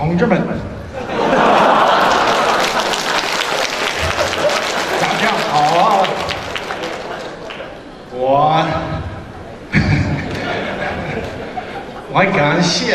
同志们，大家好啊！我很感谢，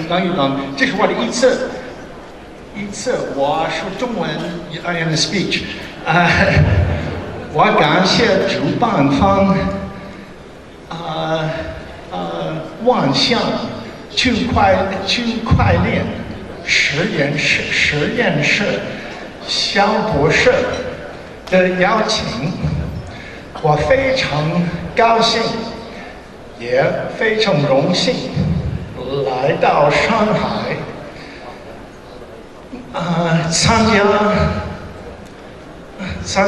等，这是我的一次我说中文 in a speech， 我感谢主办方，万象区块链实验室肖博士的邀请，我非常高兴，也非常荣幸来到上海，参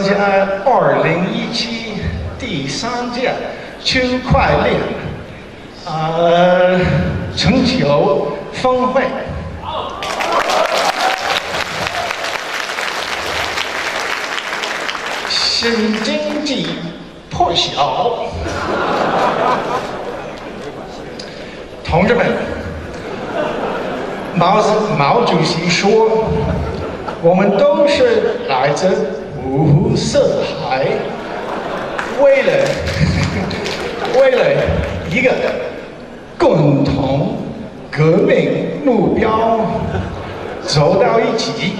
加2017第3届区块链全球峰会。新经济破晓，同志们，毛主席说，我们都是来自五湖四海，为了一个共同革命目标走到一起，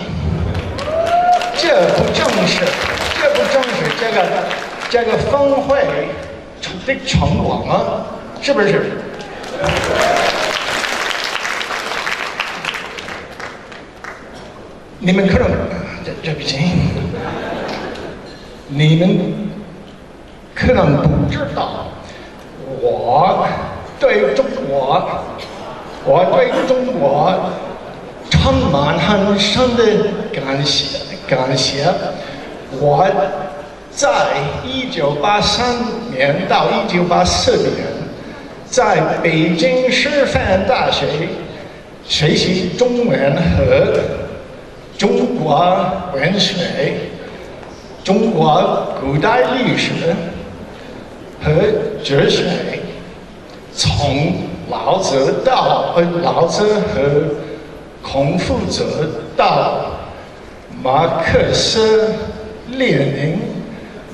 这不正是这个峰会的成果吗？是不是？你们可能对不起，你们可能不知道，我对中国充满很深的感谢。我在1983年到1984年，在北京师范大学学习中文和中国文学、中国古代历史和哲学，从老子和孔夫子到马克思、列宁、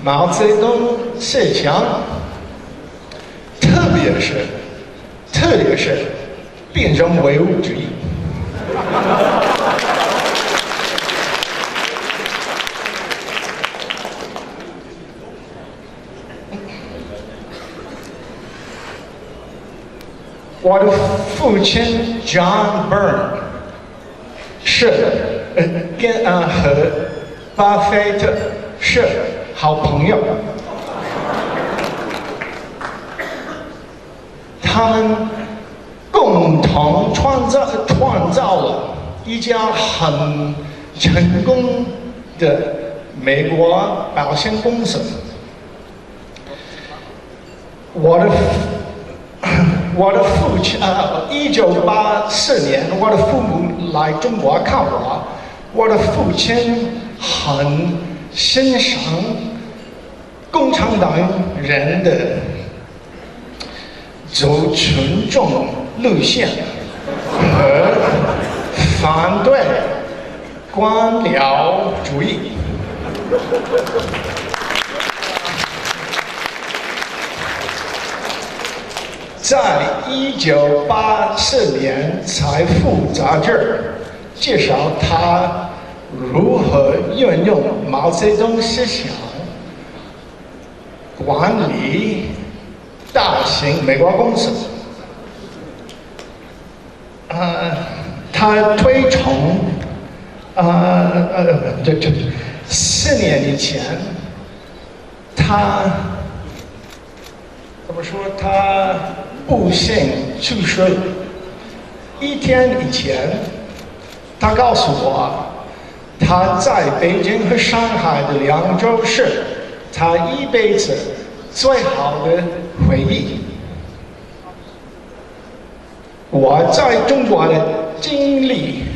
毛泽东思想，特别是辩证唯物主义。我的父亲 John Byrne 和巴菲特是好朋友，他们共同创造了一家很成功的美国保险公司。我的父亲1984年，我的父母来中国看我，我的父亲很欣赏共产党人的走群众路线和反对官僚主义。在1984年，《财富》杂志介绍他如何运用毛泽东思想管理大型美国公司。他推崇4年以前，他怎么说？他不幸去世了。1天以前，他告诉我，他在北京和上海的2周是他一辈子最好的回忆。我在中国的经历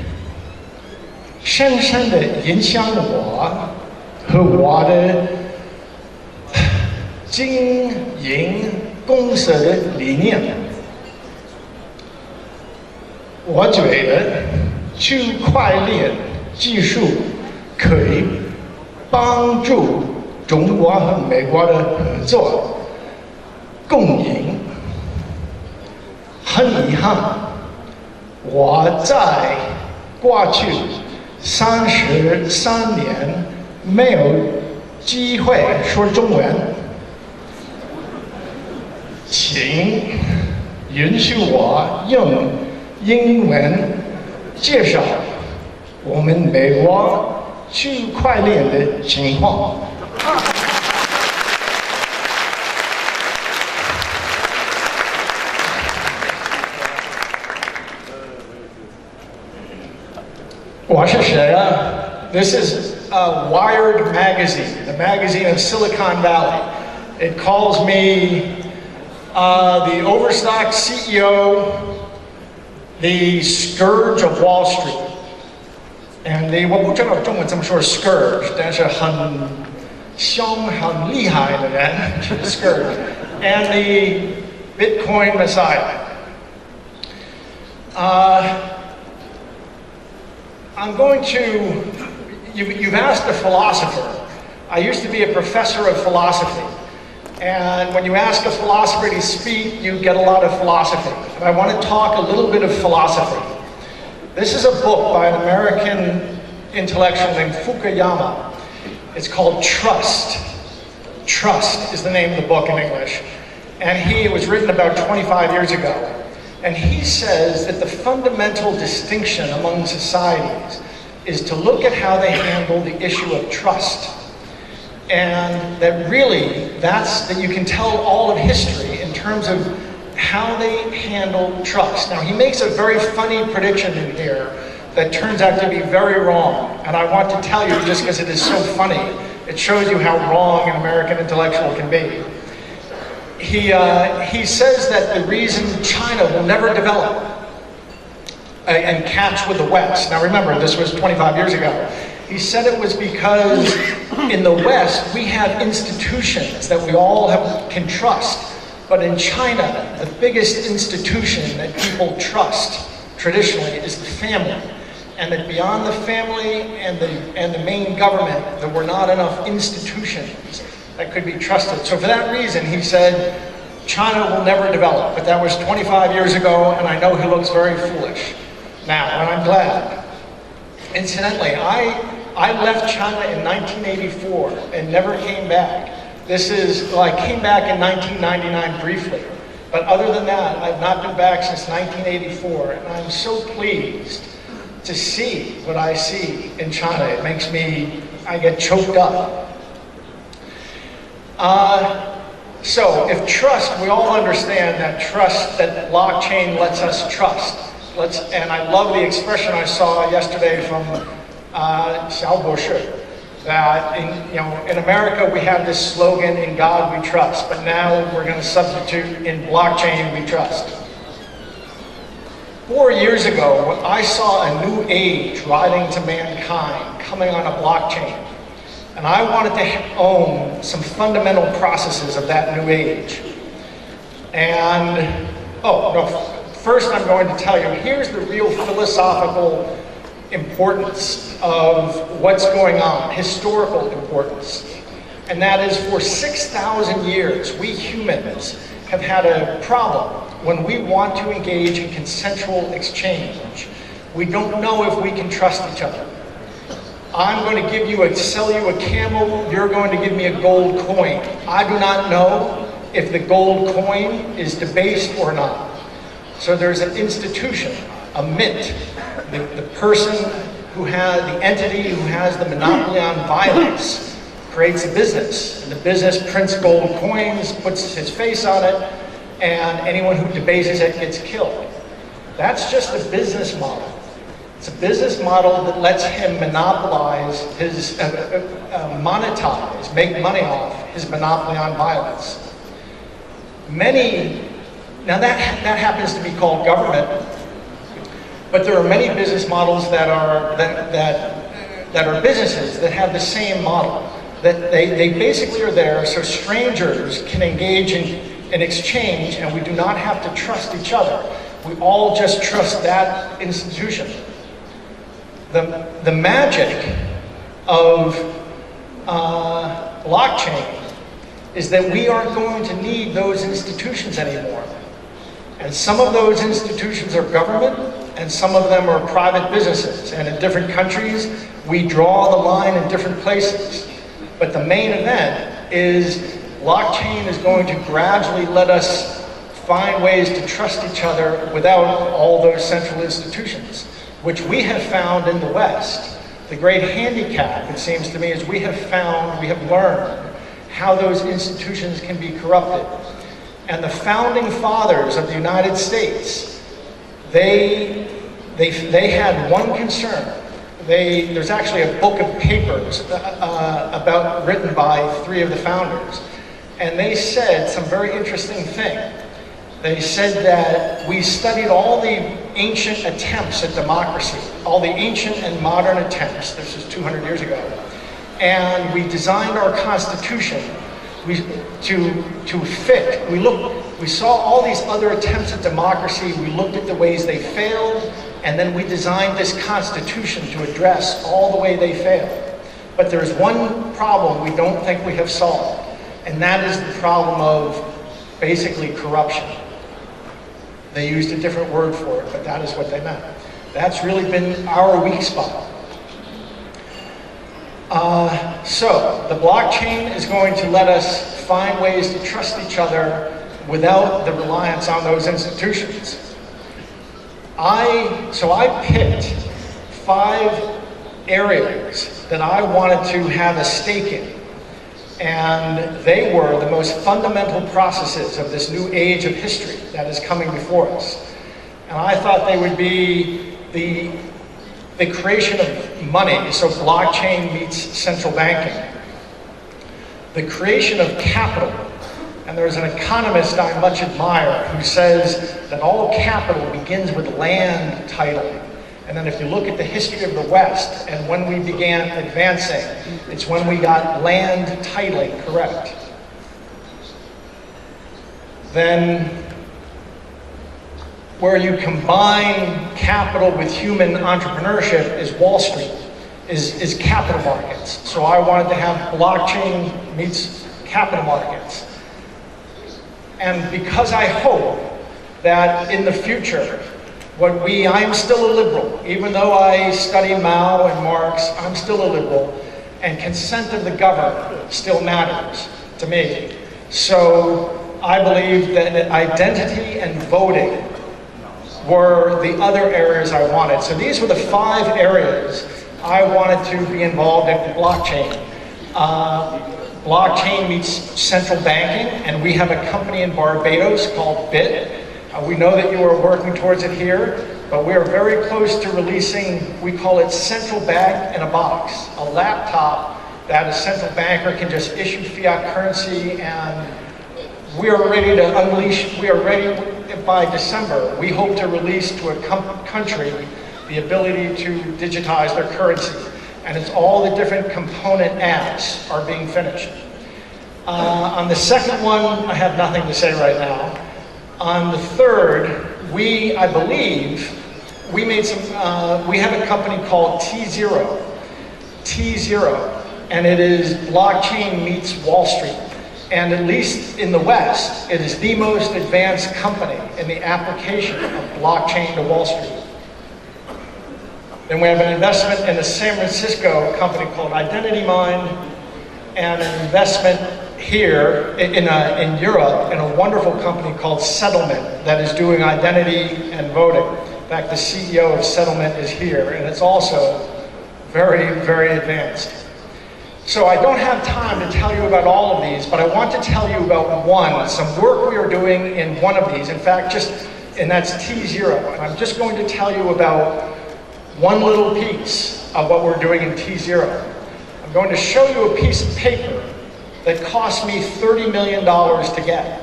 深深的影响我和我的经营公司的理念。我觉得区块链技术可以帮助中国和美国的合作共赢。很遗憾，我在过去33年没有机会说中文，请允许我用英文介绍我们美国区块链的情况。我是谁啊？ This is Wired magazine, the magazine of Silicon Valley. It calls me the Overstock CEO, the scourge of Wall Street. And the 我不知道中文怎么说 scourge， 但是很凶、很厉害的人是 scourge. And the Bitcoin Messiah. I'm going to, you've asked a philosopher. I used to be a professor of philosophy. And when you ask a philosopher to speak, you get a lot of philosophy. And I want to talk a little bit of philosophy. This is a book by an American intellectual named Fukuyama. It's called Trust. Trust is the name of the book in English. And it was written about 25 years ago. And he says that the fundamental distinction among societies is to look at how they handle the issue of trust. And that really, that you can tell all of history in terms of how they handle trust. Now, he makes a very funny prediction in here that turns out to be very wrong. And I want to tell you, just because it is so funny, it shows you how wrong an American intellectual can be. He says that the reason China will never develop and catch with the West. Now remember, this was 25 years ago. He said it was because in the West, we have institutions that we all can trust. But in China, the biggest institution that people trust traditionally is the family. And that beyond the family and the main government, there were not enough institutions that could be trusted. So for that reason, he said, China will never develop. But that was 25 years ago, and I know he looks very foolish now, and I'm glad. Incidentally, I left China in 1984 and never came back. I came back in 1999 briefly. But other than that, I've not been back since 1984, and I'm so pleased to see what I see in China. It makes I get choked up. So if trust, we all understand that trust, that blockchain lets us trust. And I love the expression I saw yesterday from Xiao Boshi, that in America we have this slogan, in God we trust, but now we're going to substitute in blockchain we trust. 4 years ago, I saw a new age riding to mankind coming on a blockchain. And I wanted to own some fundamental processes of that new age. And, first I'm going to tell you, here's the real philosophical importance of what's going on, historical importance. And that is, for 6,000 years, we humans have had a problem when we want to engage in consensual exchange. We don't know if we can trust each other. I'm going to sell you a camel, you're going to give me a gold coin. I do not know if the gold coin is debased or not. So there's an institution, a mint, the person the entity who has the monopoly on violence creates a business. And the business prints gold coins, puts his face on it, and anyone who debases it gets killed. That's just a business model. It's a business model that lets him monopolize monetize, make money off his monopoly on violence. Now that happens to be called government, but there are many business models that are businesses that have the same model. That they basically are there so strangers can engage in exchange, and we do not have to trust each other. We all just trust that institution. The magic of blockchain is that we aren't going to need those institutions anymore. And some of those institutions are government, and some of them are private businesses. And in different countries, we draw the line in different places. But the main event is blockchain is going to gradually let us find ways to trust each other without all those central institutions, which we have found in the West. The great handicap, it seems to me, is we have learned how those institutions can be corrupted. And the founding fathers of the United States, they had one concern. There's actually a book of papers written by 3 of the founders, and they said some very interesting thing. They said that we studied all the ancient attempts at democracy, all the ancient and modern attempts, this is 200 years ago, and we designed our Constitution to fit. We saw all these other attempts at democracy, we looked at the ways they failed, and then we designed this Constitution to address all the way they failed. But there's one problem we don't think we have solved, and that is the problem of basically corruption. They used a different word for it, but that is what they meant. That's really been our weak spot. So the blockchain is going to let us find ways to trust each other without the reliance on those institutions. So I picked 5 areas that I wanted to have a stake in. And they were the most fundamental processes of this new age of history that is coming before us. And I thought they would be the creation of money, so blockchain meets central banking. The creation of capital. And there's an economist I much admire who says that all capital begins with land titling. And then if you look at the history of the West and when we began advancing, it's when we got land titling correct. Then where you combine capital with human entrepreneurship is Wall Street, is capital markets. So I wanted to have blockchain meets capital markets. And because I hope that in the future, I'm still a liberal. Even though I study Mao and Marx, I'm still a liberal. And consent of the governed still matters to me. So I believe that identity and voting were the other areas I wanted. So these were the 5 areas I wanted to be involved in blockchain. Blockchain meets central banking, and we have a company in Barbados called BIT. We know that you are working towards it here, but we are very close to releasing, we call it central bank in a box, a laptop that a central banker can just issue fiat currency, and we are ready to unleash, we are ready by December. We hope to release to a country the ability to digitize their currency. And it's all the different component apps are being finished. On the second one, I have nothing to say right now. On the third, I believe, we made we have a company called T0, and it is blockchain meets Wall Street. And at least in the West, it is the most advanced company in the application of blockchain to Wall Street. Then we have an investment in a San Francisco company called Identity Mind, and an investment here in Europe in a wonderful company called Settlement that is doing identity and voting. In fact, the CEO of Settlement is here, and it's also very, very advanced. So I don't have time to tell you about all of these, but I want to tell you about some work we are doing in one of these. In fact, and that's T0. And I'm just going to tell you about one little piece of what we're doing in T0. I'm going to show you a piece of paper that cost me $30 million to get.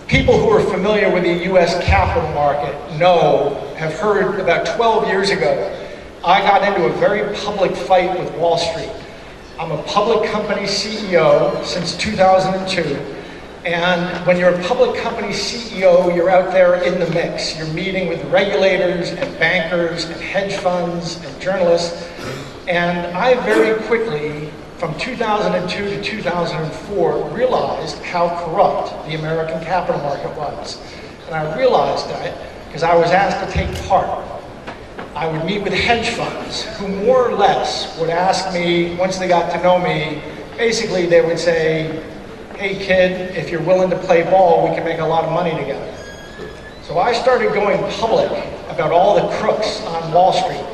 People who are familiar with the US capital market have heard about 12 years ago, I got into a very public fight with Wall Street. I'm a public company CEO since 2002, And when you're a public company CEO, you're out there in the mix. You're meeting with regulators and bankers and hedge funds and journalists. And I very quickly, from 2002 to 2004, realized how corrupt the American capital market was. And I realized that because I was asked to take part. I would meet with hedge funds who more or less would ask me, once they got to know me, basically they would say, hey kid, if you're willing to play ball, we can make a lot of money together. So I started going public about all the crooks on Wall Street,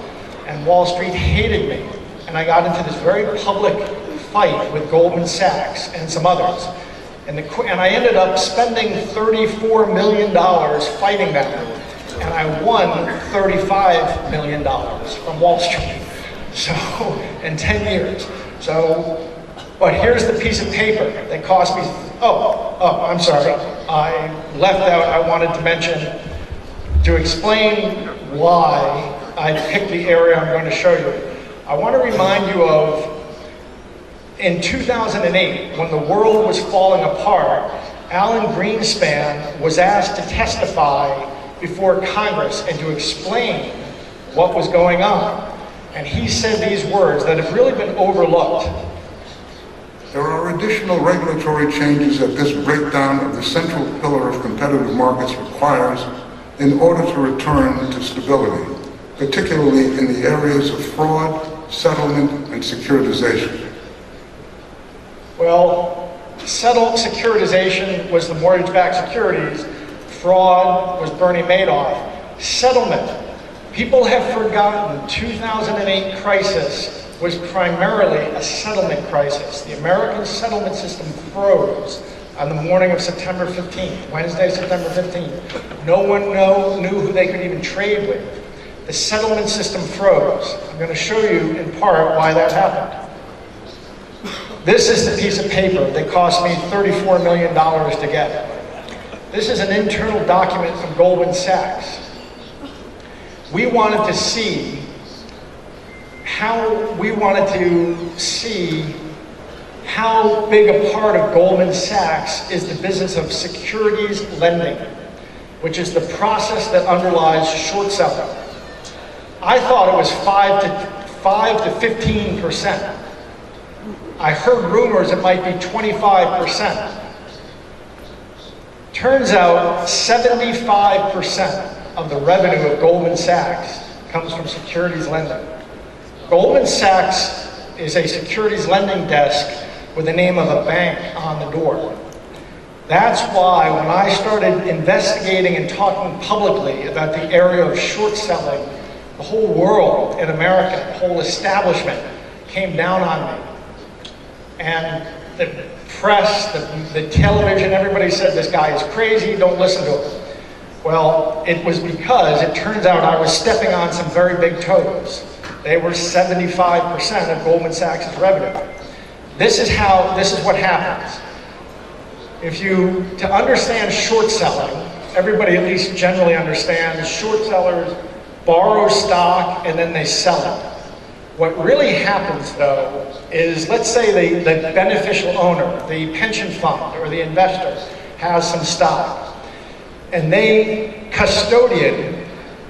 and Wall Street hated me. And I got into this very public fight with Goldman Sachs and some others. And I ended up spending $34 million fighting them, and I won $35 million from Wall Street, so, in 10 years. So, but here's the piece of paper that cost me, I'm sorry. I left out, I wanted to mention, to explain why I picked the area I'm going to show you. I want to remind you of, in 2008, when the world was falling apart, Alan Greenspan was asked to testify before Congress and to explain what was going on. And he said these words that have really been overlooked. There are additional regulatory changes that this breakdown of the central pillar of competitive markets requires in order to return to stability, particularly in the areas of fraud, settlement, and securitization. Well, securitization was the mortgage-backed securities. Fraud was Bernie Madoff. Settlement. People have forgotten 2008 crisis was primarily a settlement crisis. The American settlement system froze on the morning of September 15th, Wednesday, September 15th. No one knew who they could even trade with. The settlement system froze. I'm going to show you in part why that happened. This is the piece of paper that cost me $34 million to get. This is an internal document from Goldman Sachs. We wanted to see how big a part of Goldman Sachs is the business of securities lending, which is the process that underlies short selling. I thought it was 5 to 15%. I heard rumors it might be 25%. Turns out 75% of the revenue of Goldman Sachs comes from securities lending. Goldman Sachs is a securities lending desk with the name of a bank on the door. That's why when I started investigating and talking publicly about the area of short selling, the whole world in America, the whole establishment came down on me. And the press, the television, everybody said this guy is crazy, don't listen to him. Well, it was because it turns out I was stepping on some very big toes. They were 75% of Goldman Sachs' revenue. This is what happens. To understand short selling, everybody at least generally understands short sellers borrow stock and then they sell it. What really happens though is, let's say the beneficial owner, the pension fund or the investor has some stock and they custodian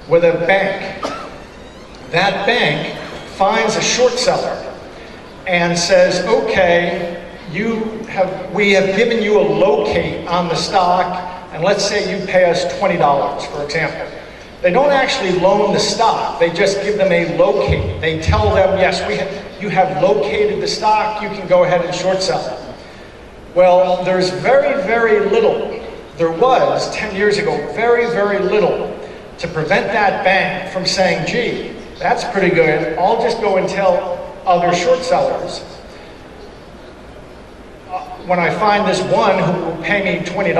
with a bank. That bank finds a short seller and says, okay, we have given you a locate on the stock, and let's say you pay us $20, for example. They don't actually loan the stock, they just give them a locate. They tell them, yes, you have located the stock, you can go ahead and short sell it. Well, there's very, very little, there was 10 years ago, very, very little to prevent that bank from saying, gee, that's pretty good, I'll just go and tell other short sellers. When I find this one who will pay me $20,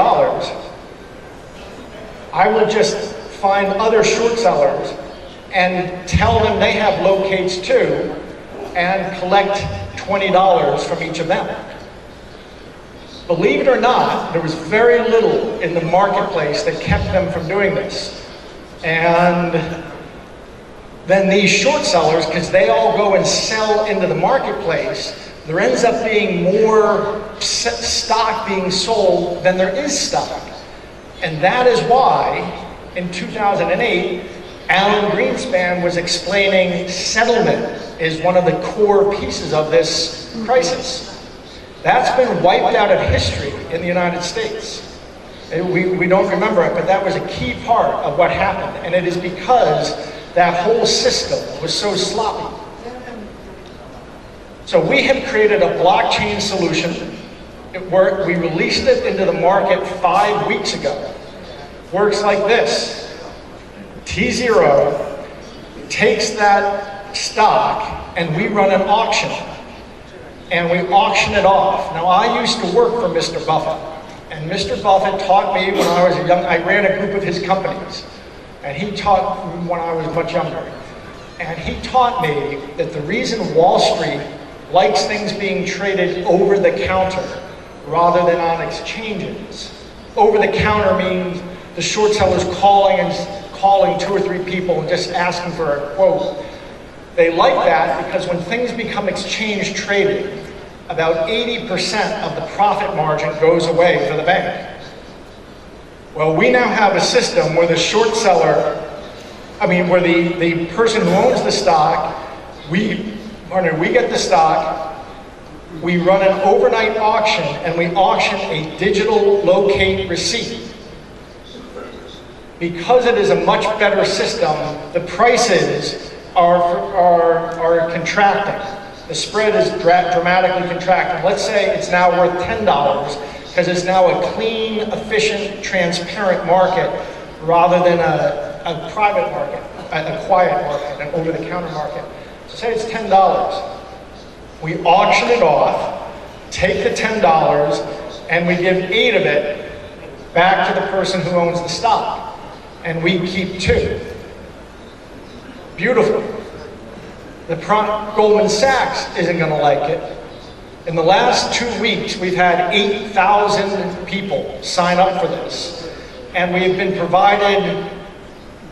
I will just find other short sellers and tell them they have locates too and collect $20 from each of them. Believe it or not, there was very little in the marketplace that kept them from doing this. And then these short sellers, because they all go and sell into the marketplace, there ends up being more stock being sold than there is stock. And that is why, in 2008, Alan Greenspan was explaining settlement is one of the core pieces of this crisis. That's been wiped out of history in the United States. We don't remember it, but that was a key part of what happened. And it is because that whole system was so sloppy. So we have created a blockchain solution. It worked. We released it into the market 5 weeks ago. Works like this. T0 takes that stock and we run an auction. And we auction it off. Now, I used to work for Mr. Buffett. And Mr. Buffett taught me when I was I ran a group of his companies. And he taught me when I was much younger. And he taught me that the reason Wall Street likes things being traded over the counter rather than on exchanges. Over the counter means the short sellers calling 2 or 3 people and just asking for a quote. They like that because when things become exchange traded, about 80% of the profit margin goes away for the bank. Well, we now have a system where the short seller, where the person who owns the stock, we get the stock, we run an overnight auction, and we auction a digital locate receipt. Because it is a much better system, the prices are contracting. The spread is dramatically contracting. Let's say it's now worth $10 because it's now a clean, efficient, transparent market rather than a private market, a quiet market, an over-the-counter market. So say it's $10. We auction it off, take the $10, and we give 8 of it back to the person who owns the stock. And we keep 2. Beautiful. Goldman Sachs isn't going to like it. In the last 2 weeks, we've had 8,000 people sign up for this. And we have been provided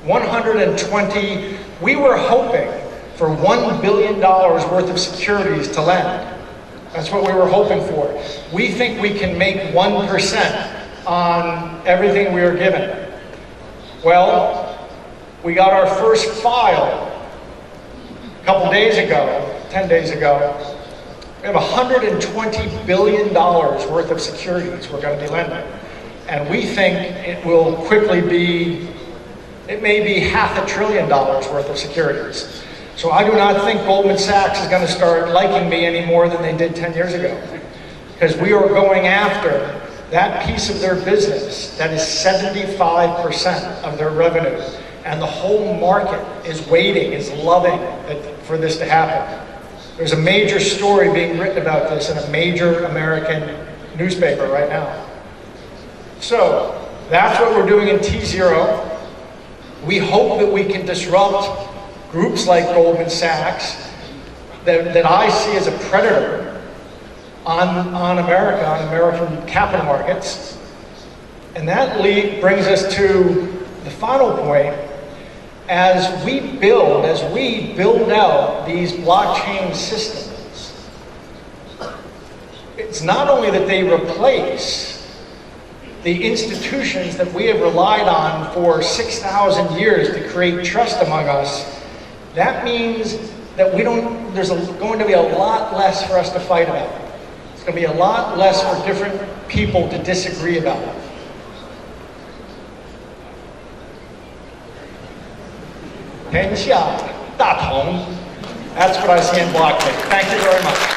120, we were hoping for $1 billion worth of securities to lend. That's what we were hoping for. We think we can make 1% on everything we are given. Well, we got our first file a couple days ago, 10 days ago. We have $120 billion worth of securities we're going to be lending. And we think it will quickly be, it may be $500 billion worth of securities. So I do not think Goldman Sachs is going to start liking me any more than they did 10 years ago. Because we are going after that piece of their business that is 75% of their revenue. And the whole market is waiting, is loving for this to happen. There's a major story being written about this in a major American newspaper right now. So that's what we're doing in T0. We hope that we can disrupt groups like Goldman Sachs that I see as a predator on America, on American capital markets. And that brings us to the final point. As we build out these blockchain systems, it's not only that they replace the institutions that we have relied on for 6,000 years to create trust among us. That means that there's going to be a lot less for us to fight about. It's going to be a lot less for different people to disagree about. That's what I see in blockchain. Thank you very much.